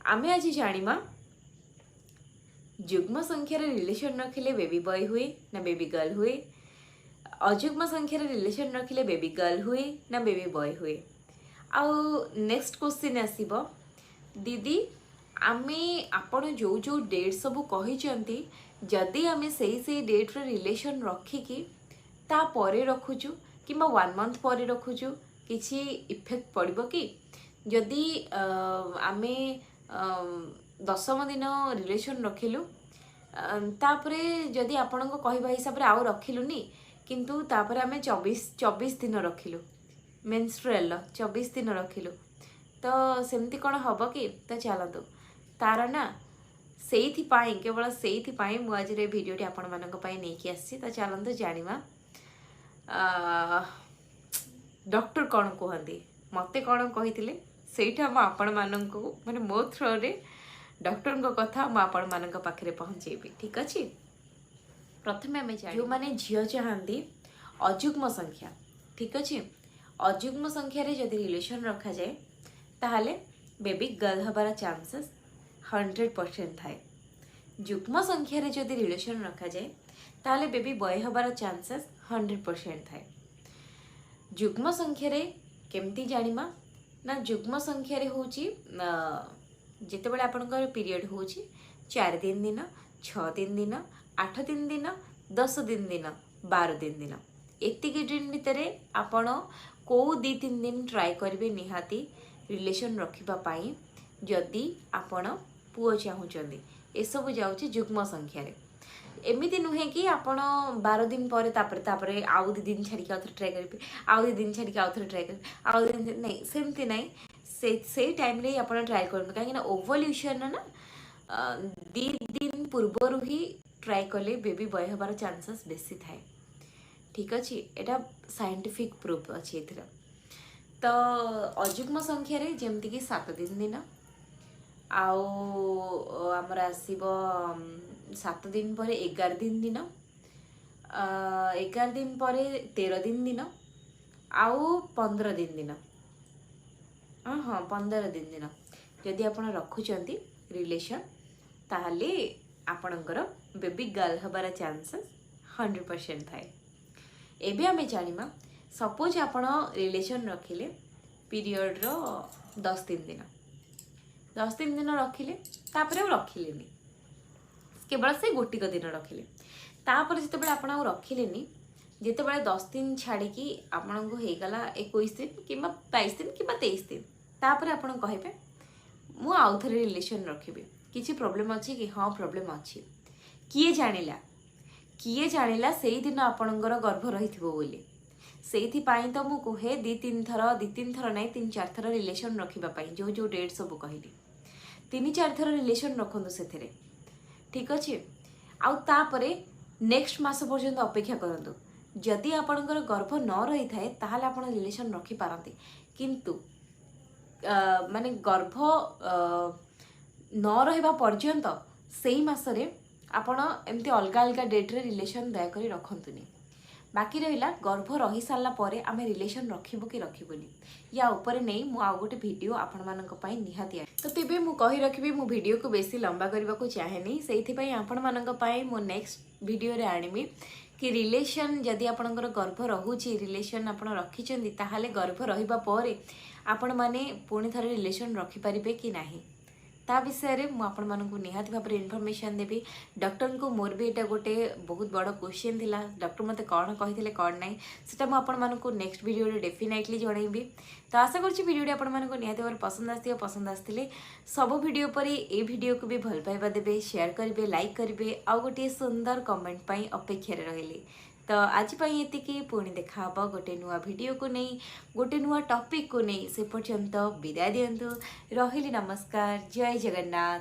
आमे आज जानिमा जुग्म संख्यार रिलेशन रखिले बेबी बॉय हुए ना बेबी गर्ल हुए, अजुग्म संख्यार रिलेशन रखिले बेबी गर्ल हुए ना बेबी बॉय हुए। आउ नेक्स्ट क्वेश्चन आसीबो दीदी आमे आपण जो जो डेट सब कहिचंती जदि आमे सही डेट रे रिलेशन रखिकी ता परे रखुचु किंबा 1 मंथ परे रखुचु किछि इफेक्ट पड़िबो कि जदि आमे 10 दिन रिलेशन रखिलु तापरे जदि आपण कहवा हिसाब रे आउ रखिलुनी किंतु तापरे आमे 24 दिन रखिलु मेंस्ट्रुअल 24 दिन रखिलु तो सेमती कौन हम कि तो चलतु तार ना से केवल से आज भिडियोटी आपण मानक नहीं आसी तो चलतु जानिबा डॉक्टर कौन कहते मते कौन कही सेठा आपण मानक माने मो थ्रो रे डॉक्टर को कथा मु आपण मानक पाखरे पहुंचेबी। ठीक अच्छे प्रथमे आम जो माने झियो चाहती अजुग्म संख्या ठीक अच्छे अजुग्म संख्यार जदि रिलेशन रखा जाए ताहले बेबी गर्ल हबार चांसेस 100% थाए। जुग्म संख्यार जदि रिलेशन रखा जाए ताहले बेबी बॉय हबार चांसेस 100% थाए। जुग्म संख्यार केमती जानिमा ना जुग्म संख्यार होची जितेबाला आपणकर पीरियड होची 4 दिन 6 दिन 8 दिन 10 दिन 12 दिन एतिकी दिन भितर आपण को 2-3 दिन ट्राए करेंगे निहाती रिलेशन रखापी जदि आपण पुओ चाहूँगी ये सब जाऊँगी जुग्म संख्यार। एमती नुहे कि आपण 12 दिन पर तापरे आउ 2 दिन छाड़ी आउ थे ट्राए करेंगे आउ 2 दिन छाड़ी आउ थे ट्राए करेंगे आउ 2 दिन नहीं सेमती नहीं से टाइम रे आपण ट्राए करेंगे कहीं ओवल्यूशन ना 2 दिन पूर्वर ही ट्राए कले बेबी बॉय हबार चांसेस बेसी थाए। ठीक अच्छे एटा साइंटिफिक प्रूफ अच्छी एथर। तो अजुग्म संख्यार जमती कि 7 दिन आमर आसब 7 दिन पर 11 दिन 11 दिन पर 13 दिन आउ 15 दिन हाँ 15 दिन जदि आप रखुचंती रिलेशन ताहले आपणकर बेबी गर्ल हबार चांसेस 100% थाए। एबे आमे जानिमा सपोज आपण रिलेशन रखिले पीरियड रो 10 दिन रखिले तापरे रखिलेनी केवल से गोटिक दिन रखिले तापर जिते आपण रखिलेनी जिते 10 दिन छाड़ी आपण को होगला 21 दिन कि 22 दिन कि 23 दिन तापर आपण कहे मु आउ थे रिलेशन रखिबे किसी प्रोब्लेम अच्छी कि हाँ प्रोब्लेम अच्छी किए जानिला से ही दिन आपणकर गर्भ रही बोली से तो मु कहे 2-3 थर नहीं 3-4 थर रिलेशन रखापी जो जो डेट सब कहली 3-4 थर रिलेशन रखु से ठीक अच्छे आउे नेक्स्ट मास पर्यंत अपेक्षा करूँ जदि आपणकर गर्भ न रही थाए ताहले आपण रिलेशन रखिपारती किंतु माने गर्भ न रहिबा पर्यंत सेही मासरे आपण एमती अलग अलग डेट रे रिलेशन दयाकरी रखंतुनी। बाकी रहिला गर्भ रही सारा पर आम रिलेशन रखिबो कि रखिबोनी या ऊपर नहीं मु आ गोटे वीडियो आपण मानक पई निहाती तो तेबे मु कहि रखिबी मु वीडियो को बेसी लंबा करबा को चाहेनी सेथि पई आपण मानक पई मु नेक्स्ट वीडियो रे आनिबी कि रिलेशन जदि आपणकर गर्भ रहुची रिलेशन आपण रखिचंदी ताहाले गर्भ रहिबा परे आपण माने पुणी थरे रिलेशन रखिपारे कि नाही ता विषय रे मु आपण मानकु निहाती भाव इनफॉरमेशन देबी। डॉक्टर को मोर भी एटा गोटे बहुत बड़ क्वेश्चन थिला डॉक्टर मते कौन कहिथिले कौन नाही सेटा मु आपण मानकु नेक्स्ट वीडियो रे डेफिनेटली जणैबी। तो आशा करछि वीडियो आपण मानकु निहाती भाव पसंद आस्थिले सब वीडियो परी ए वीडियो को भी भल पाइबा देबे शेयर करिवे लाइक करिवे आ गोटे सुंदर कमेंट पई अपेक्षा रे रहिले। तो आज ये पुणी देखा गोटे नुआ वीडियो को नहीं गोटे नुआ टॉपिक को नहीं से पर्यंत विदाय दिंतु रही नमस्कार जय जगन्नाथ।